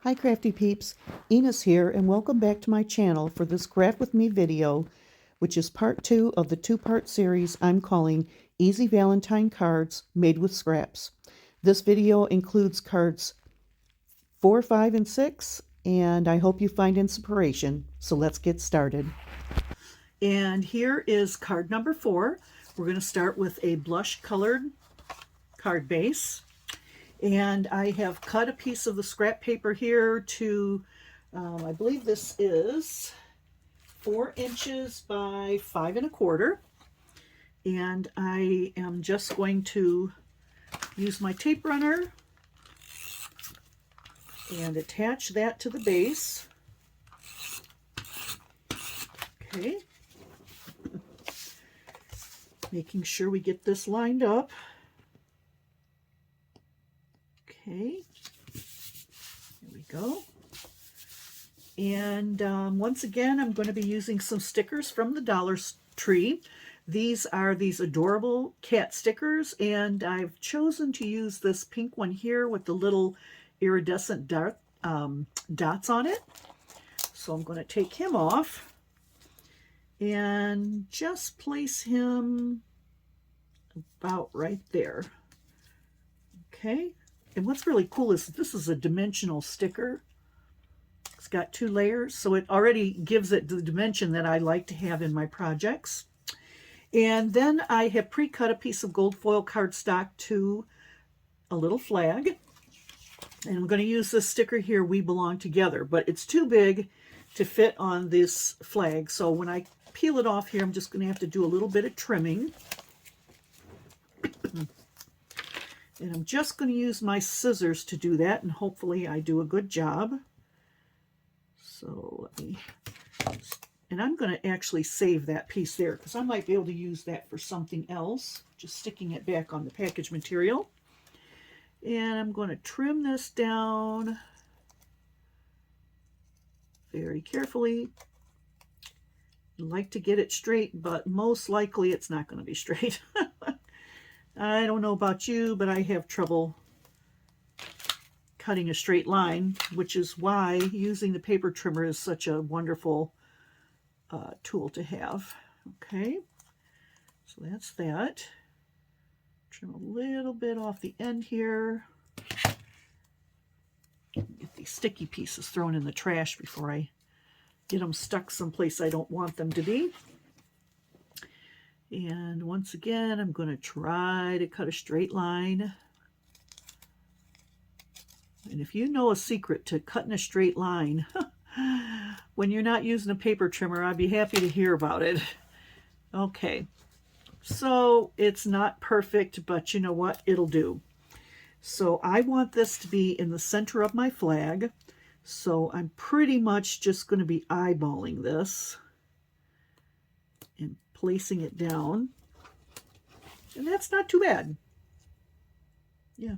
Hi Crafty Peeps, Enos here and welcome back to my channel for this Craft With Me video, which is part 2 of the two-part series I'm calling Easy Valentine Cards Made with Scraps. This video includes cards 4, 5, and 6, and I hope you find inspiration. So let's get started. And here is card number 4. We're going to start with a blush colored card base. And I have cut a piece of the scrap paper here to, I believe this is 4 inches by 5 1/4. And I am just going to use my tape runner and attach that to the base. Okay. Making sure we get this lined up. Okay, here we go. And once again, I'm going to be using some stickers from the Dollar Tree. These are these adorable cat stickers, and I've chosen to use this pink one here with the little iridescent dots on it. So I'm going to take him off and just place him about right there. Okay. And what's really cool is this is a dimensional sticker. It's got 2 layers, so it already gives it the dimension that I like to have in my projects. And then I have pre-cut a piece of gold foil cardstock to a little flag. And I'm going to use this sticker here, We Belong Together, but it's too big to fit on this flag. So when I peel it off here, I'm just going to have to do a little bit of trimming. And I'm just going to use my scissors to do that, and hopefully I do a good job. So let me, and I'm going to actually save that piece there because I might be able to use that for something else, just sticking it back on the package material. And I'm going to trim this down very carefully. I like to get it straight, but most likely it's not going to be straight. I don't know about you, but I have trouble cutting a straight line, which is why using the paper trimmer is such a wonderful tool to have. Okay, so that's that. Trim a little bit off the end here. Get these sticky pieces thrown in the trash before I get them stuck someplace I don't want them to be. And once again, I'm going to try to cut a straight line. And if you know a secret to cutting a straight line when you're not using a paper trimmer, I'd be happy to hear about it. Okay, so it's not perfect, but you know what? It'll do. So I want this to be in the center of my flag. So I'm pretty much just going to be eyeballing this and placing it down, and that's not too bad. Yeah,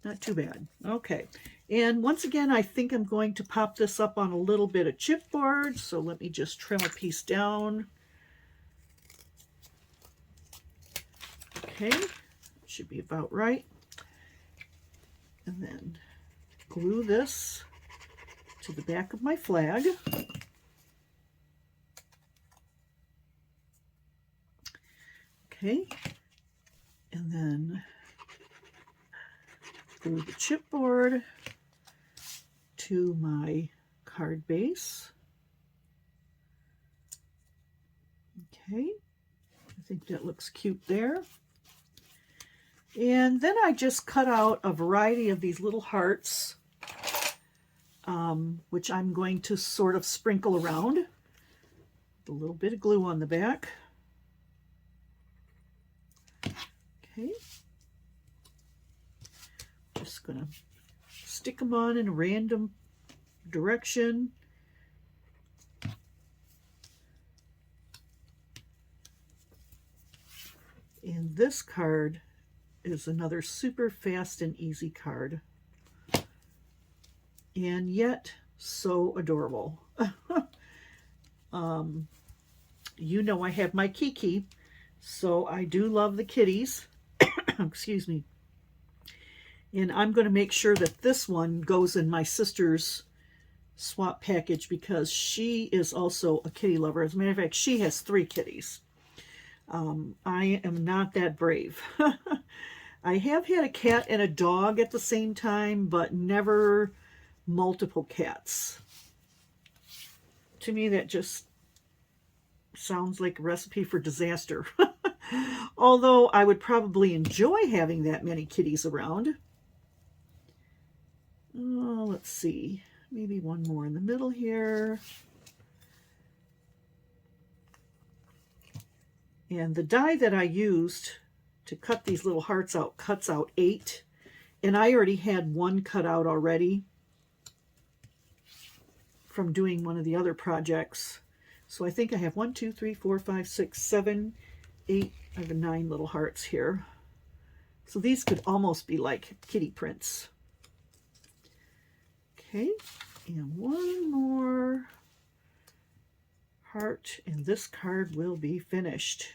not too bad. Okay, and once again, I think I'm going to pop this up on a little bit of chipboard, so let me just trim a piece down. Okay, should be about right. And then glue this to the back of my flag. Okay, and then glue the chipboard to my card base. Okay, I think that looks cute there. And then I just cut out a variety of these little hearts, which I'm going to sort of sprinkle around with a little bit of glue on the back. Okay, just going to stick them on in a random direction. And this card is another super fast and easy card. And yet so adorable. You know I have my Kiki, so I do love the kitties. Excuse me. And I'm going to make sure that this one goes in my sister's swap package because she is also a kitty lover. As a matter of fact, she has 3 kitties. I am not that brave. I have had a cat and a dog at the same time, but never multiple cats. To me, that just sounds like a recipe for disaster. Although I would probably enjoy having that many kitties around. Oh, let's see. Maybe one more in the middle here. And the die that I used to cut these little hearts out cuts out 8. And I already had 1 cut out already from doing one of the other projects. So I think I have 1, 2, 3, 4, 5, 6, 7, 8. I have 9 little hearts here. So these could almost be like kitty prints. Okay, and one more heart, and this card will be finished.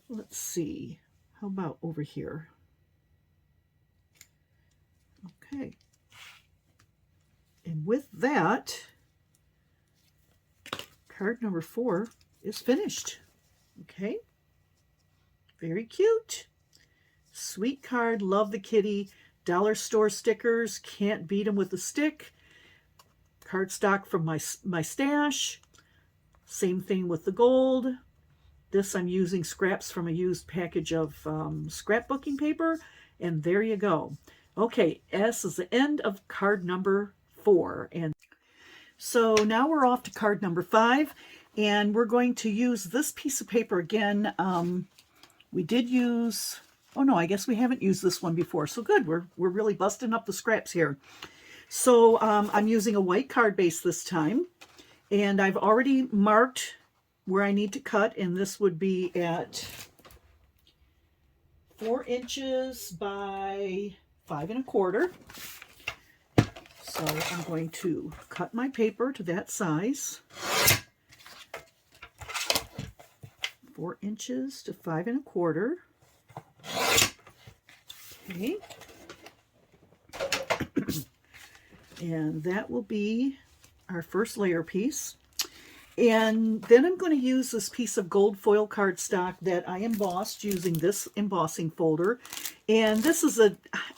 Let's see, how about over here? Okay, and with that, card number 4 is finished. Okay, very cute. Sweet card, love the kitty. Dollar store stickers, can't beat them with a stick. Cardstock from my stash. Same thing with the gold. This I'm using scraps from a used package of scrapbooking paper. And there you go. Okay, this is the end of card number 4. And so now we're off to card number 5. And we're going to use this piece of paper again. We did use... Oh no, I guess we haven't used this one before. So good, we're really busting up the scraps here. So I'm using a white card base this time. And I've already marked where I need to cut. And this would be at 4 inches by 5 1/4. So I'm going to cut my paper to that size. 4 inches to 5 1/4. Okay, and that will be our first layer piece. And then I'm going to use this piece of gold foil cardstock that I embossed using this embossing folder. And this is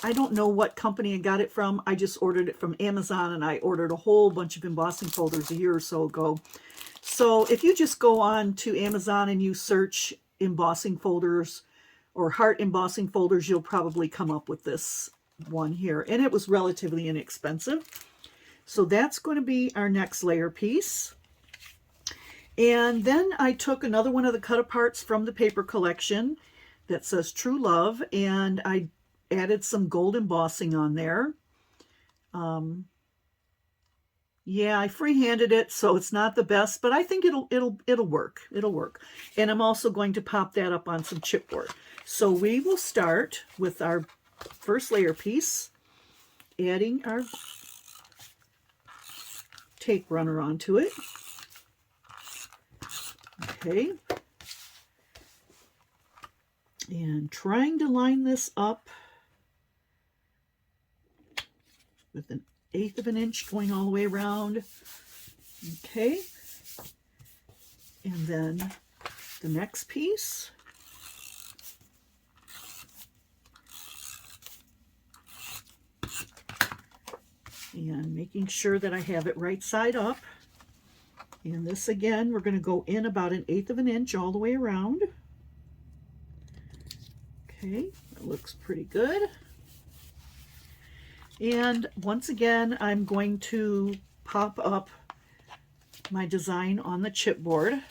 I don't know what company I got it from. I just ordered it from Amazon, and I ordered a whole bunch of embossing folders a year or so ago. So if you just go on to Amazon and you search embossing folders, or heart embossing folders, you'll probably come up with this one here. And it was relatively inexpensive. So that's going to be our next layer piece. And then I took another one of the cut aparts from the paper collection that says True Love, and I added some gold embossing on there. Yeah, I freehanded it, so it's not the best, but I think it'll work. It'll work. And I'm also going to pop that up on some chipboard. So we will start with our first layer piece, adding our tape runner onto it. Okay. And trying to line this up with 1/8 of an inch going all the way around. Okay. And then the next piece. And making sure that I have it right side up. And this again, we're going to go in about 1/8 of an inch all the way around. Okay, that looks pretty good. And once again, I'm going to pop up my design on the chipboard.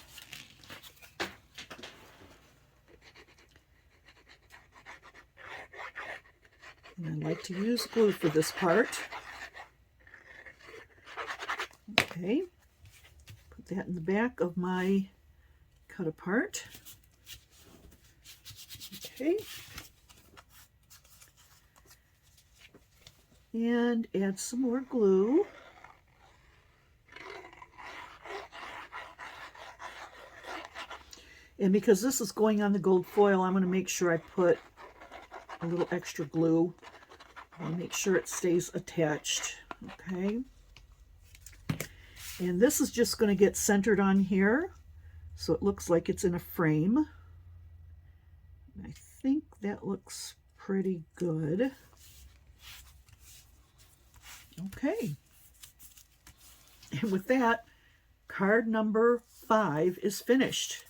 And I like to use glue for this part. Okay, put that in the back of my cut apart. Okay. And add some more glue. And because this is going on the gold foil, I'm going to make sure I put a little extra glue. I'll make sure it stays attached. Okay. And this is just going to get centered on here, so it looks like it's in a frame. I think that looks pretty good. Okay. And with that, card number 5 is finished.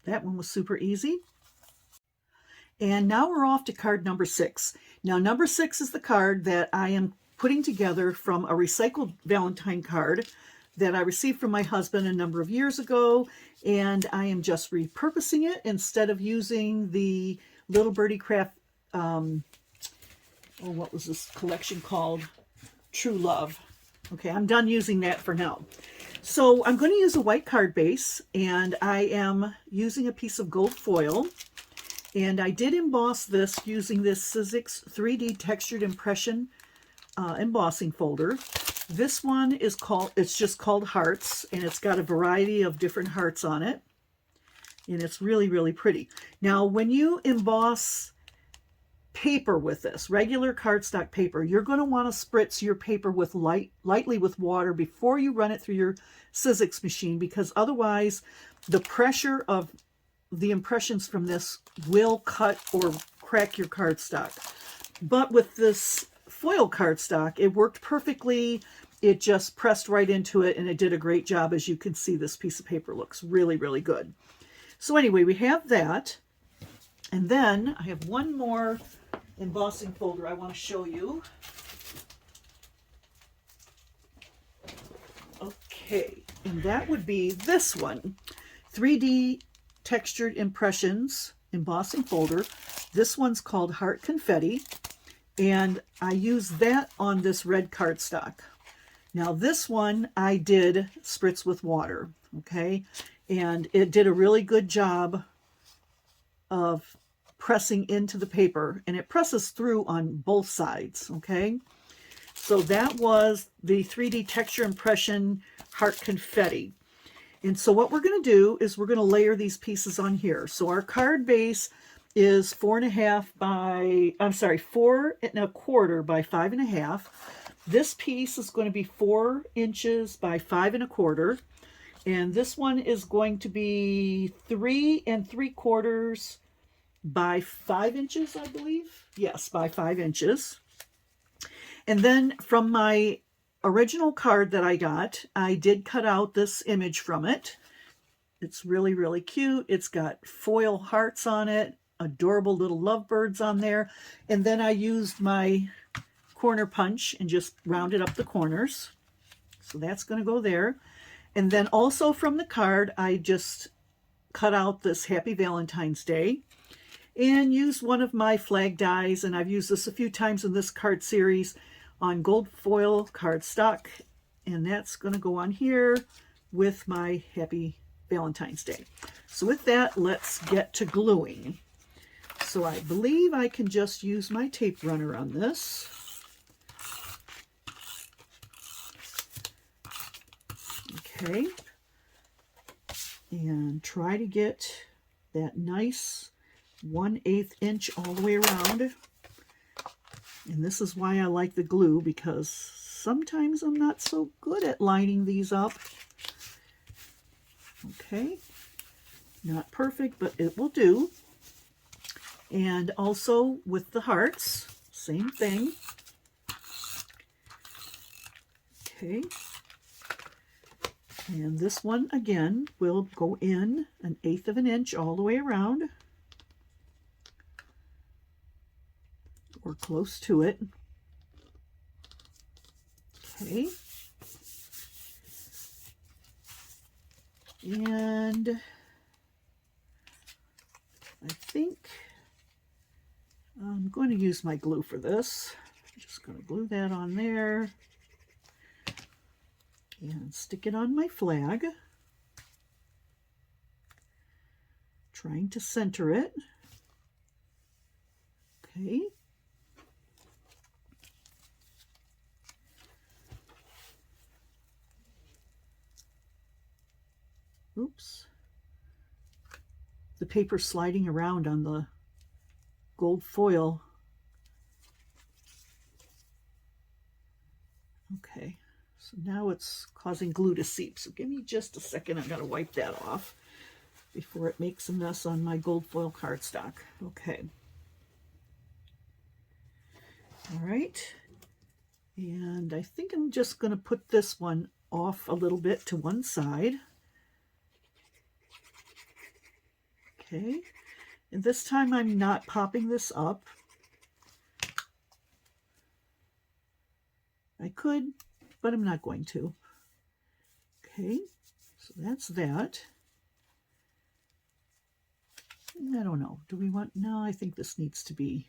That one was super easy. And now we're off to card number 6. Now, number 6 is the card that I am putting together from a recycled Valentine card that I received from my husband a number of years ago, and I am just repurposing it instead of using the Little Birdie Craft, what was this collection called? True Love. Okay, I'm done using that for now. So I'm going to use a white card base, and I am using a piece of gold foil. And I did emboss this using this Sizzix 3D Textured Impression embossing folder. This one is it's just called Hearts, and it's got a variety of different hearts on it. And it's really, really pretty. Now, when you emboss paper with this, regular cardstock paper, you're going to want to spritz your paper with lightly with water before you run it through your Sizzix machine, because otherwise the pressure of the impressions from this will cut or crack your cardstock. But with this foil cardstock, it worked perfectly. It just pressed right into it, and it did a great job. As you can see, this piece of paper looks really, really good. So anyway, we have that. And then I have one more embossing folder I want to show you. Okay, and that would be this one, 3D Textured Impressions embossing folder. This one's called Heart Confetti, and I use that on this red cardstock. Now this one I did spritz with water, okay, and it did a really good job of pressing into the paper, and it presses through on both sides, okay. So that was the 3D Texture Impression Heart Confetti. And so what we're going to do is we're going to layer these pieces on here. So our card base is 4.5 by, 4.25 by 5.5. This piece is going to be 4 inches by 5.25. And this one is going to be 3.75 by 5 inches, I believe. Yes, by 5 inches. And then from my original card that I got, I did cut out this image from it. It's really, really cute. It's got foil hearts on it, adorable little lovebirds on there. And then I used my corner punch and just rounded up the corners. So that's going to go there. And then also from the card, I just cut out this Happy Valentine's Day and used one of my flag dies. And I've used this a few times in this card series on gold foil cardstock, and that's going to go on here with my Happy Valentine's Day. So with that, let's get to gluing. So I believe I can just use my tape runner on this. Okay, and try to get that nice 1/8 inch all the way around. And this is why I like the glue, because sometimes I'm not so good at lining these up. Okay, not perfect, but it will do. And also with the hearts, same thing. Okay, and this one again will go in 1/8 of an inch all the way around, or close to it. Okay. And I think I'm going to use my glue for this. I'm just going to glue that on there and stick it on my flag, trying to center it. Okay. Oops. the paper sliding around on the gold foil. Okay, so now it's causing glue to seep. So give me just a second. I've got to wipe that off before it makes a mess on my gold foil cardstock. Okay. All right. And I think I'm just going to put this one off a little bit to one side. Okay. And this time I'm not popping this up. I could, but I'm not going to. Okay, so that's that. I don't know. Do we want, no, I think this needs to be,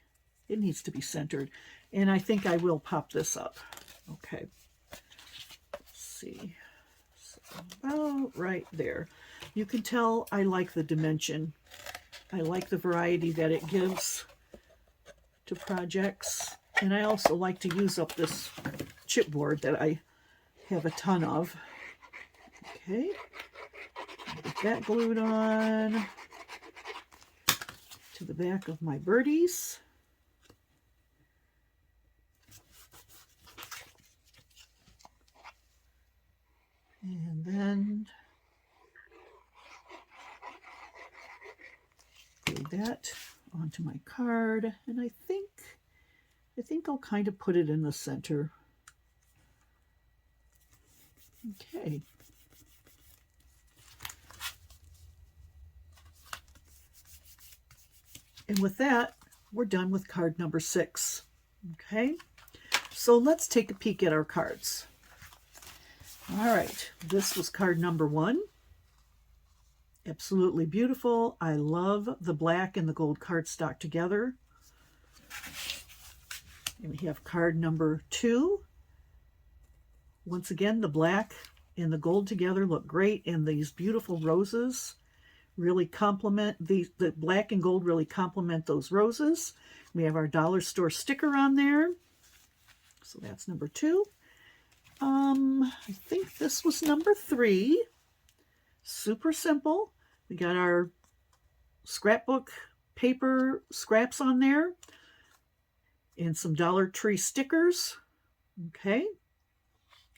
it needs to be centered. And I think I will pop this up. Okay. Let's see. So about right there. You can tell I like the dimension. I like the variety that it gives to projects. And I also like to use up this chipboard that I have a ton of. Okay. Get that glued on to the back of my birdies. And then glue that onto my card. And I think I'll kind of put it in the center. Okay. And with that, we're done with card number 6. Okay. So let's take a peek at our cards. All right. This was card number 1. Absolutely beautiful. I love the black and the gold cardstock together. And we have card number 2. Once again, the black and the gold together look great, and these beautiful roses really complement, the black and gold really complement those roses. We have our dollar store sticker on there. So that's number 2. I think this was number 3. Super simple. We got our scrapbook paper scraps on there and some Dollar Tree stickers. Okay.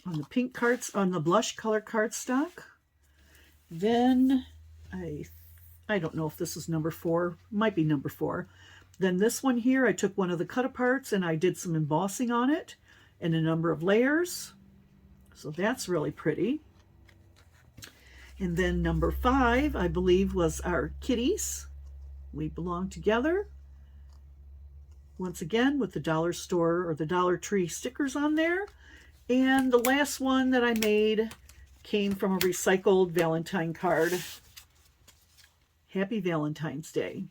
On the pink cards, on the blush color cardstock. Then I don't know if this is number 4, might be number 4. Then this one here, I took one of the cut aparts and I did some embossing on it and a number of layers. So that's really pretty. And then number 5, I believe, was our kitties. We belong together. Once again, with the dollar store or the Dollar Tree stickers on there. And the last one that I made came from a recycled Valentine card. Happy Valentine's Day.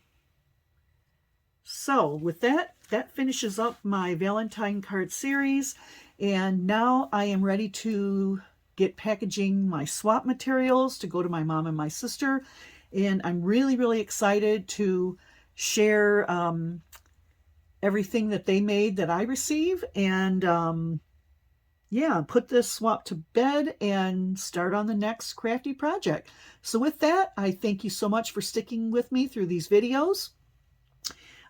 So with that, that finishes up my Valentine card series. And now I am ready to get packaging my swap materials to go to my mom and my sister. And I'm really, really excited to share everything that they made that I receive. And yeah, put this swap to bed and start on the next crafty project. So with that, I thank you so much for sticking with me through these videos.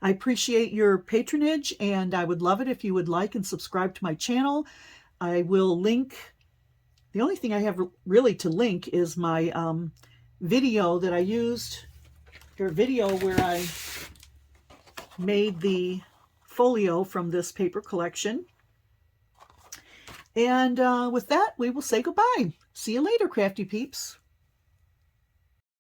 I appreciate your patronage, and I would love it if you would like and subscribe to my channel. I will link, the only thing I have really to link is my video that I used, or video where I made the folio from this paper collection. And with that, we will say goodbye. See you later, Crafty Peeps.